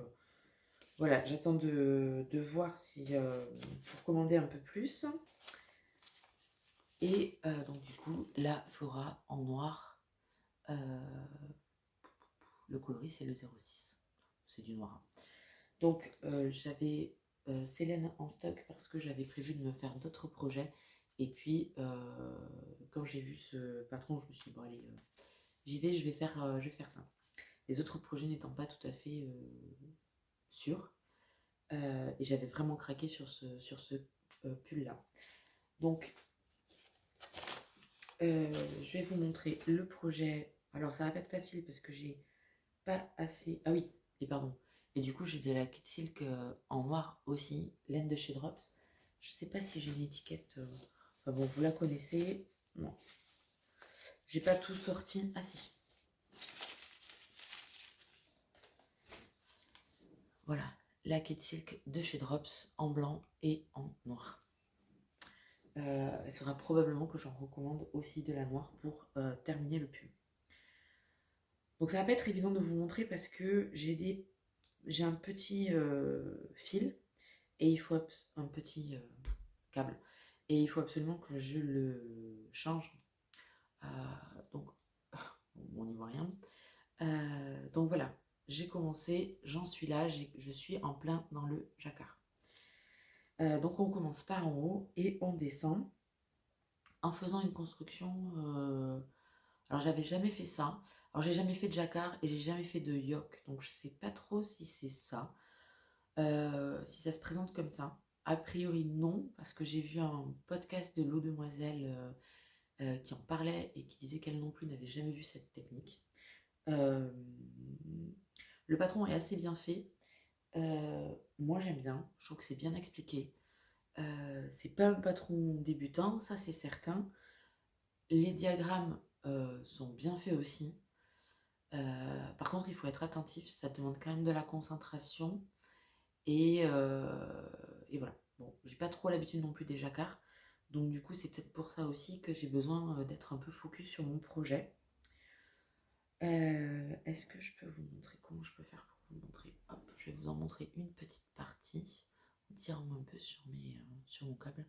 voilà, j'attends de voir si pour commander un peu plus. Et donc du coup, la Flora en noir, le coloris c'est le 06, c'est du noir. Donc j'avais Célène en stock parce que j'avais prévu de me faire d'autres projets. Et puis quand j'ai vu ce patron, je me suis dit bon allez, j'y vais, je vais faire ça. Les autres projets n'étant pas tout à fait sûr. Et j'avais vraiment craqué sur ce pull-là. Donc, je vais vous montrer le projet. Alors, ça va pas être facile parce que j'ai pas assez... Ah oui, et pardon. Et du coup, j'ai de la Kid Silk en noir aussi, laine de chez Drops. Je sais pas si j'ai une étiquette... Enfin bon, vous la connaissez. Non. J'ai pas tout sorti. Ah si. Voilà, la Kid Silk de chez Drops en blanc et en noir. Il faudra probablement que j'en recommande aussi de la noire pour terminer le pull. Donc ça va pas être évident de vous montrer parce que j'ai un petit fil et il faut un petit câble et il faut absolument que je le change. Donc on n'y voit rien. Donc voilà, j'ai commencé, j'en suis là, je suis en plein dans le jacquard. Donc on commence par en haut et on descend en faisant une construction. Alors j'avais jamais fait ça. Alors j'ai jamais fait de jacquard et j'ai jamais fait de yoke, donc je sais pas trop si c'est ça, si ça se présente comme ça. A priori non, parce que j'ai vu un podcast de l'eau demoiselle qui en parlait et qui disait qu'elle non plus n'avait jamais vu cette technique. Le patron est assez bien fait. Moi j'aime bien, je trouve que c'est bien expliqué. C'est pas un patron débutant, ça c'est certain. Les diagrammes sont bien faits aussi. Par contre, il faut être attentif, ça demande quand même de la concentration. Et voilà. Bon, j'ai pas trop l'habitude non plus des jacquards. Donc du coup, c'est peut-être pour ça aussi que j'ai besoin d'être un peu focus sur mon projet. Est-ce que je peux vous montrer comment je peux faire pour vous montrer? Hop, je vais vous en montrer une petite partie en tirant un peu sur mon câble,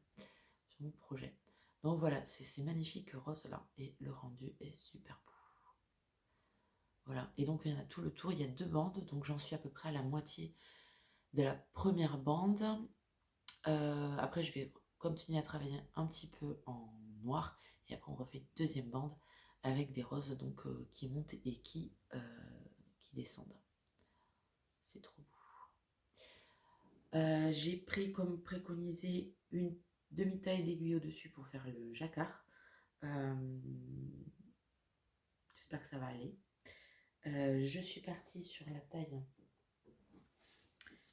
sur mon projet. Donc voilà, c'est ces magnifiques roses là et le rendu est super beau. Voilà, et donc il y en a tout le tour, il y a 2 bandes, donc j'en suis à peu près à la moitié de la première bande. Après je vais continuer à travailler un petit peu en noir et après on refait une deuxième bande avec des roses donc qui montent et qui descendent. C'est trop beau. J'ai pris comme préconisé une demi-taille d'aiguille au-dessus pour faire le jacquard. J'espère que ça va aller. Je suis partie sur la taille.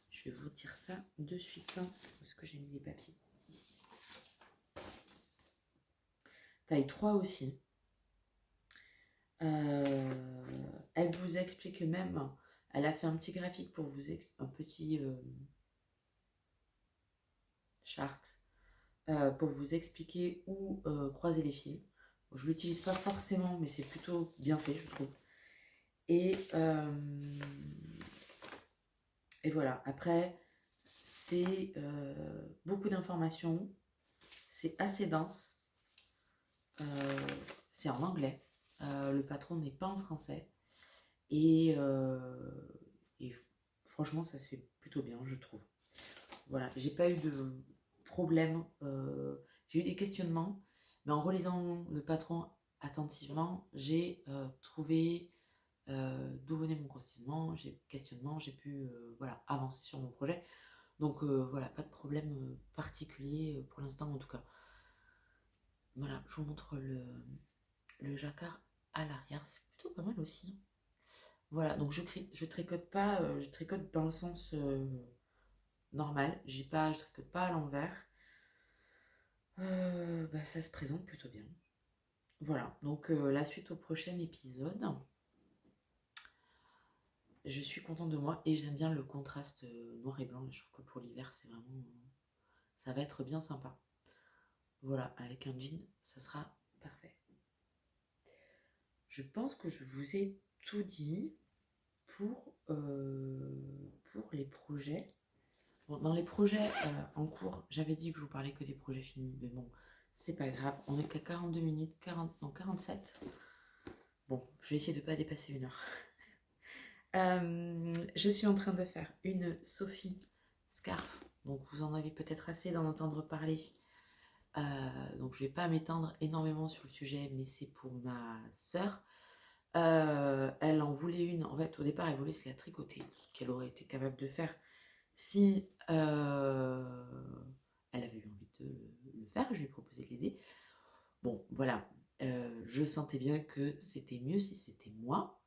Je vais vous dire ça de suite. Parce que j'ai mis les papiers ici. Taille 3 aussi. Elle vous explique même. Elle a fait un petit graphique pour vous expliquer. Un petit chart. Pour vous expliquer où croiser les fils. Je ne l'utilise pas forcément, mais c'est plutôt bien fait, je trouve. Et voilà. Après, c'est beaucoup d'informations. C'est assez dense. C'est en anglais. Le patron n'est pas en français. Et franchement, ça se fait plutôt bien, je trouve. Voilà, j'ai pas eu de problème. J'ai eu des questionnements, mais en relisant le patron attentivement, j'ai trouvé d'où venait mon questionnement, j'ai pu voilà, avancer sur mon projet. Donc voilà, pas de problème particulier pour l'instant en tout cas. Voilà, je vous montre le jacquard à l'arrière, c'est plutôt pas mal aussi. Voilà, donc je tricote pas, je tricote dans le sens normal, je tricote pas à l'envers. Ça se présente plutôt bien. Voilà, donc la suite au prochain épisode. Je suis contente de moi et j'aime bien le contraste noir et blanc. Je trouve que pour l'hiver, c'est vraiment... ça va être bien sympa. Voilà, avec un jean, ça sera parfait. Je pense que je vous ai tout dit pour les projets. Bon, dans les projets en cours, j'avais dit que je vous parlais que des projets finis, mais bon, c'est pas grave. On est qu'à 42 minutes, 47. Bon, je vais essayer de ne pas dépasser 1 heure. Je suis en train de faire une Sophie Scarf. Donc vous en avez peut-être assez d'en entendre parler. Donc je ne vais pas m'étendre énormément sur le sujet, mais c'est pour ma sœur. Elle en voulait une. En fait, au départ, elle voulait se la tricoter, ce qu'elle aurait été capable de faire si elle avait eu envie de le faire. Je lui ai proposé de l'aider. Bon, voilà. Je sentais bien que c'était mieux si c'était moi.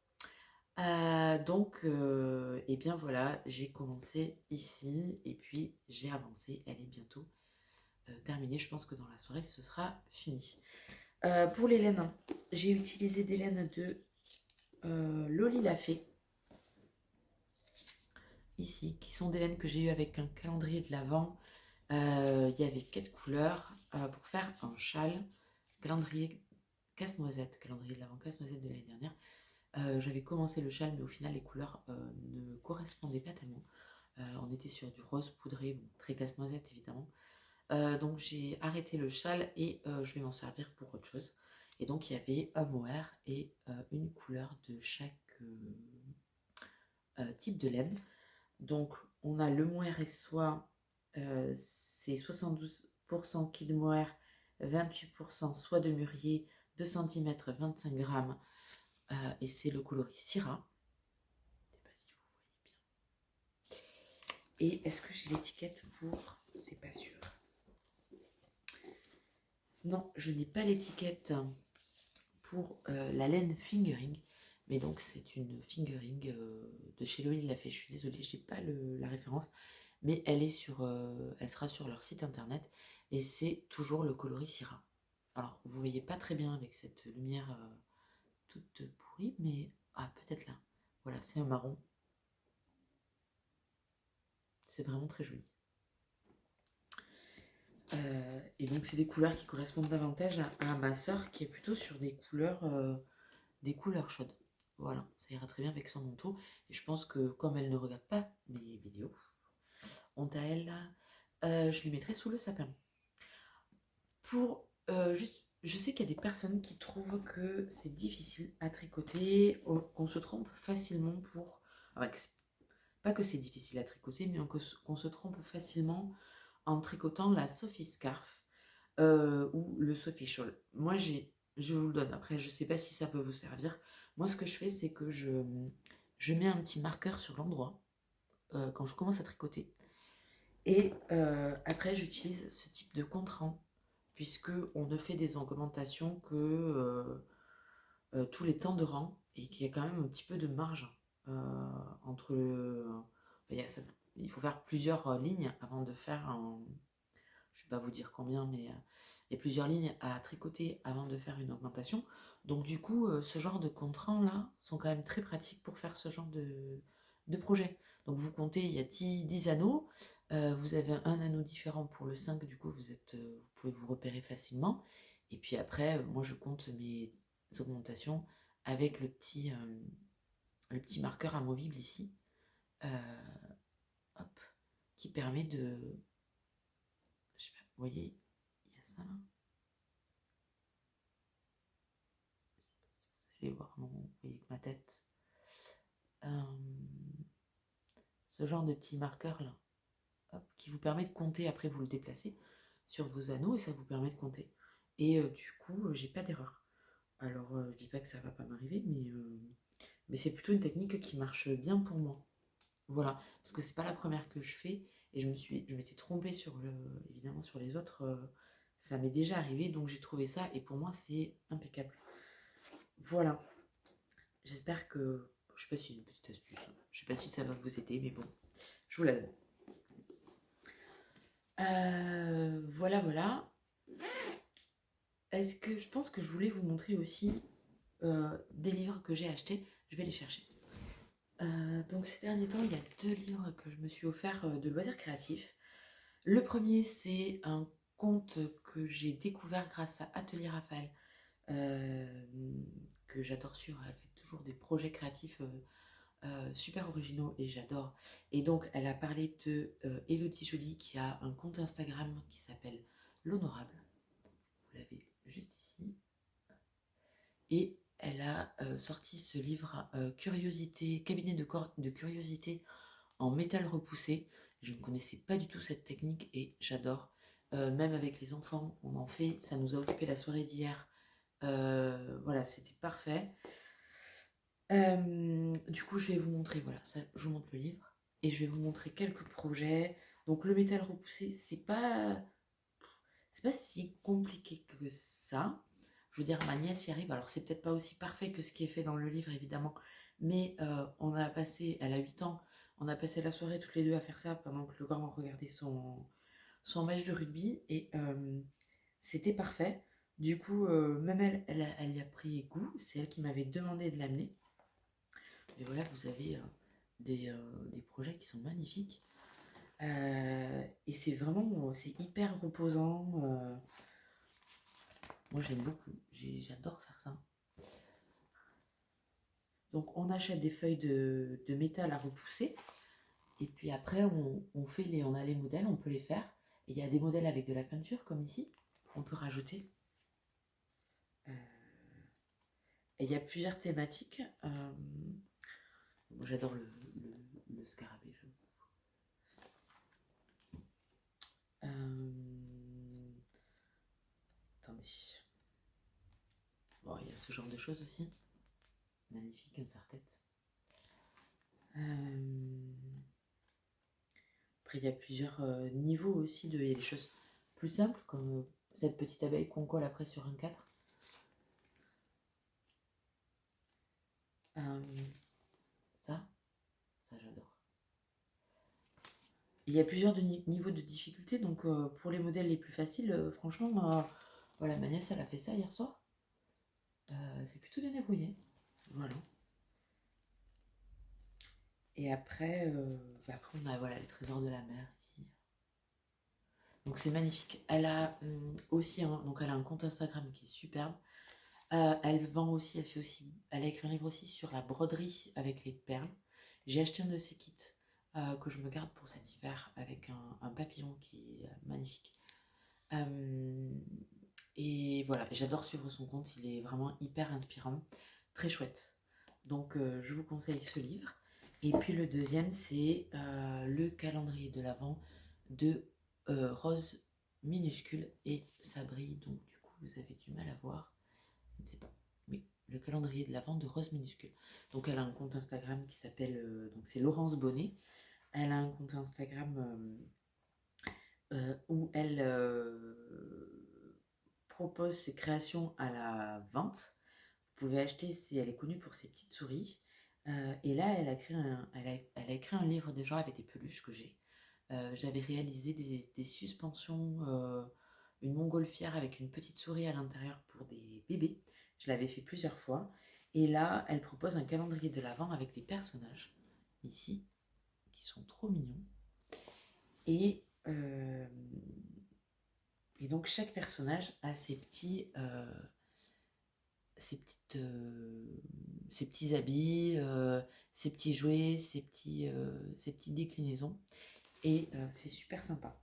Donc, et bien voilà, j'ai commencé ici et puis j'ai avancé. Elle est bientôt terminée. Je pense que dans la soirée, ce sera fini. Pour les laines, j'ai utilisé des laines de Loli Lafay, ici, qui sont des laines que j'ai eu avec un calendrier de l'Avent. Il y avait 4 couleurs pour faire un châle, calendrier casse-noisette, calendrier de l'Avent casse-noisette de l'année dernière. J'avais commencé le châle, mais au final, les couleurs ne correspondaient pas tellement. On était sur du rose poudré, bon, très casse-noisette évidemment. Donc j'ai arrêté le châle et je vais m'en servir pour autre chose. Et donc il y avait un mohair et une couleur de chaque type de laine. Donc on a le mohair et soie, c'est 72% kid mohair, 28% soie de mûrier, 2 cm, 25 grammes. Et c'est le coloris Syrah. Je ne sais pas si vous voyez bien. Et est-ce que j'ai l'étiquette pour... C'est pas sûr. Non, je n'ai pas l'étiquette pour la laine fingering. Mais donc c'est une fingering de chez Loli Lafay. Je suis désolée, j'ai pas la référence. Mais elle sera sur leur site internet. Et c'est toujours le coloris Syrah. Alors, vous voyez pas très bien avec cette lumière toute pourrie, mais... Ah, peut-être là. Voilà, c'est un marron. C'est vraiment très joli. Et donc c'est des couleurs qui correspondent davantage à ma sœur qui est plutôt sur des couleurs chaudes. Voilà, ça ira très bien avec son manteau. Et je pense que comme elle ne regarde pas mes vidéos, honte à elle, je lui mettrai sous le sapin. Je sais qu'il y a des personnes qui trouvent que c'est difficile à tricoter, qu'on se trompe facilement pour... Enfin, pas que c'est difficile à tricoter, mais qu'on se trompe facilement en tricotant la Sophie Scarf ou le Sophie Shawl. Moi, je vous le donne. Après, je ne sais pas si ça peut vous servir. Moi, ce que je fais, c'est que je mets un petit marqueur sur l'endroit quand je commence à tricoter. Et après, j'utilise ce type de contrant, puisque on ne fait des augmentations que tous les temps de rang, et qu'il y a quand même un petit peu de marge entre le... il faut faire plusieurs lignes avant de faire un... Je ne vais pas vous dire combien, mais il y a plusieurs lignes à tricoter avant de faire une augmentation. Donc du coup, ce genre de contrans-là sont quand même très pratiques pour faire ce genre de projet. Donc vous comptez, il y a 10 anneaux, vous avez un anneau différent pour le 5, du coup vous pouvez vous repérer facilement. Et puis après, moi je compte mes augmentations avec le petit marqueur amovible ici, hop, qui permet de... Je sais pas, vous voyez, il y a ça là. Vous allez voir, non, vous voyez que ma tête. Ce genre de petit marqueur là, hop, qui vous permet de compter, après vous le déplacez sur vos anneaux et ça vous permet de compter. Et du coup, j'ai pas d'erreur. Alors, je dis pas que ça va pas m'arriver, mais c'est plutôt une technique qui marche bien pour moi. Voilà, parce que c'est pas la première que je fais et je m'étais trompée évidemment sur les autres. Ça m'est déjà arrivé, donc j'ai trouvé ça et pour moi c'est impeccable. Voilà. J'espère que... Je sais pas si c'est une petite astuce. Je sais pas si ça va vous aider, mais bon, je vous la donne. Voilà, voilà. Est-ce que je pense que je voulais vous montrer aussi des livres que j'ai achetés. Je vais les chercher. Donc ces derniers temps, il y a 2 livres que je me suis offert de loisirs créatifs. Le premier, c'est un conte que j'ai découvert grâce à Atelier Raphaël, que j'adore suivre. Elle fait toujours des projets créatifs super originaux et j'adore. Et donc, elle a parlé de Elodie Joly qui a un compte Instagram qui s'appelle L'Honorable. Vous l'avez juste ici. Et elle a sorti ce livre Curiosité, cabinet de curiosité en métal repoussé. Je ne connaissais pas du tout cette technique et j'adore. Même avec les enfants, on en fait. Ça nous a occupé la soirée d'hier. Voilà, c'était parfait. Du coup, je vais vous montrer, voilà, ça, je vous montre le livre et je vais vous montrer quelques projets. Donc, le métal repoussé, c'est pas si compliqué que ça. Je veux dire, ma nièce y arrive. Alors, c'est peut-être pas aussi parfait que ce qui est fait dans le livre, évidemment, mais elle a 8 ans, on a passé la soirée toutes les deux à faire ça pendant que le grand regardait son match de rugby et c'était parfait. Du coup, même elle y a pris goût. C'est elle qui m'avait demandé de l'amener. Et voilà, vous avez des projets qui sont magnifiques. Et c'est vraiment, c'est hyper reposant. Moi, j'aime beaucoup. J'adore faire ça. Donc, on achète des feuilles de métal à repousser. Et puis après, on a les modèles, on peut les faire. Et il y a des modèles avec de la peinture, comme ici. On peut rajouter. Et il y a plusieurs thématiques. Moi, j'adore le scarabée. Attendez. Bon, il y a ce genre de choses aussi. Magnifique, un serre-tête. Après, il y a plusieurs niveaux aussi. Il y a des choses plus simples, comme cette petite abeille qu'on colle après sur un cadre. Ça j'adore. Il y a plusieurs niveaux de difficulté, donc pour les modèles les plus faciles, franchement, voilà, ma nièce, elle a fait ça hier soir. C'est plutôt bien débrouillé. Voilà. Et après, on a voilà, les trésors de la mer ici. Donc c'est magnifique. Elle a aussi elle a un compte Instagram qui est superbe. Elle vend aussi, elle a écrit un livre aussi sur la broderie avec les perles. J'ai acheté un de ses kits que je me garde pour cet hiver avec un papillon qui est magnifique. Et voilà, j'adore suivre son compte, il est vraiment hyper inspirant, très chouette. Donc je vous conseille ce livre. Et puis le deuxième, c'est le calendrier de l'Avent de Rose minuscule et ça brille, donc du coup vous avez du mal à voir. Je ne sais pas. Oui, le calendrier de l'Avent de Rose minuscule. Donc elle a un compte Instagram qui s'appelle, donc c'est Laurence Bonnet. Elle a un compte Instagram où elle propose ses créations à la vente. Vous pouvez acheter, elle est connue pour ses petites souris. Et là, elle a écrit un livre déjà avec des peluches que j'ai. J'avais réalisé des suspensions, une montgolfière avec une petite souris à l'intérieur pour des bébés. Je l'avais fait plusieurs fois. Et là, elle propose un calendrier de l'Avent avec des personnages, ici, qui sont trop mignons. Et, et donc, chaque personnage a ses petits ses petits habits, ses petits jouets, ses petites déclinaisons. Et c'est super sympa.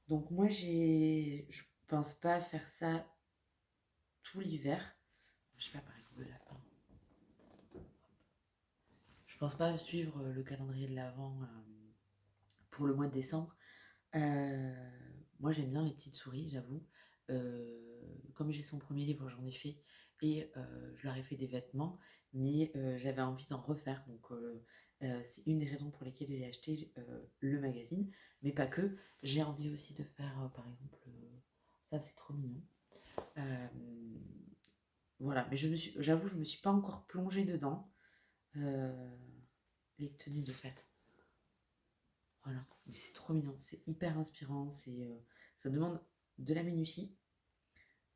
Donc moi, je pense pas faire ça tout l'hiver. Je sais pas, par exemple, le lapin. Je pense pas suivre le calendrier de l'Avent pour le mois de décembre. Moi, j'aime bien les petites souris, j'avoue. Comme j'ai son premier livre, j'en ai fait et je leur ai fait des vêtements, mais j'avais envie d'en refaire. Donc, c'est une des raisons pour lesquelles j'ai acheté le magazine, mais pas que. J'ai envie aussi de faire, par exemple, ça, c'est trop mignon. Voilà, mais j'avoue, je me suis pas encore plongée dedans. Les tenues de fête. Voilà, mais c'est trop mignon, c'est hyper inspirant, ça demande de la minutie,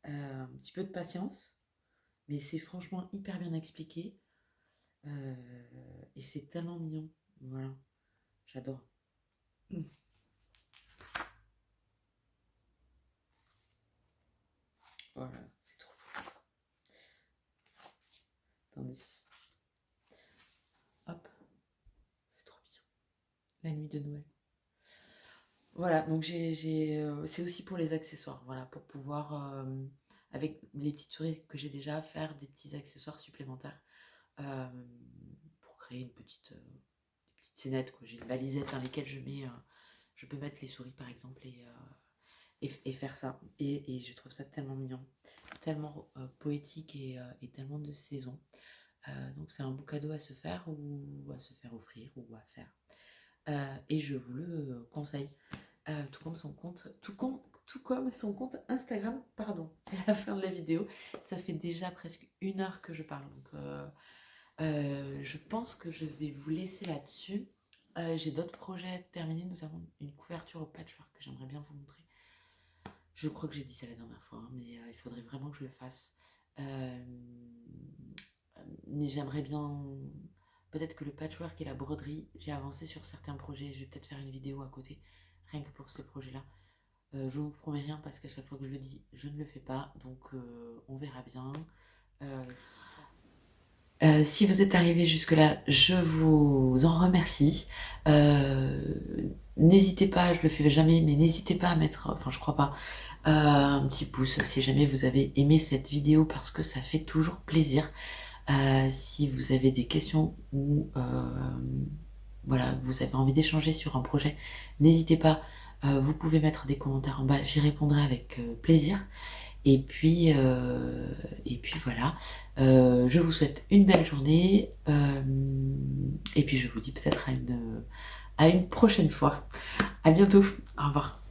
un petit peu de patience, mais c'est franchement hyper bien expliqué et c'est tellement mignon. Voilà, j'adore. Voilà, c'est trop beau. Attendez. Hop, c'est trop mignon. La nuit de Noël. Voilà, donc c'est aussi pour les accessoires, voilà, pour pouvoir, avec les petites souris que j'ai déjà, faire des petits accessoires supplémentaires pour créer une petite scénette, quoi. J'ai une valisette dans laquelle je peux mettre les souris par exemple et faire ça. Et je trouve ça tellement mignon, tellement poétique et tellement de saison. Donc c'est un beau cadeau à se faire ou à se faire offrir ou à faire. Et je vous le conseille. Tout comme son compte Instagram, pardon, c'est la fin de la vidéo. Ça fait déjà presque 1 heure que je parle, donc je pense que je vais vous laisser là-dessus. J'ai d'autres projets terminés, notamment une couverture au patchwork que j'aimerais bien vous montrer. Je crois que j'ai dit ça la dernière fois, hein, mais il faudrait vraiment que je le fasse. Mais j'aimerais bien, peut-être que le patchwork et la broderie, j'ai avancé sur certains projets, je vais peut-être faire une vidéo à côté, rien que pour ces projets-là. Je vous promets rien parce qu'à chaque fois que je le dis, je ne le fais pas, donc on verra bien. Si vous êtes arrivé jusque-là, je vous en remercie. N'hésitez pas, je le fais jamais, mais n'hésitez pas à mettre, enfin je crois pas, un petit pouce si jamais vous avez aimé cette vidéo parce que ça fait toujours plaisir. Si vous avez des questions ou voilà, vous avez envie d'échanger sur un projet, n'hésitez pas, vous pouvez mettre des commentaires en bas, j'y répondrai avec plaisir. Et puis voilà, je vous souhaite une belle journée et puis je vous dis peut-être à une prochaine fois. À bientôt, au revoir.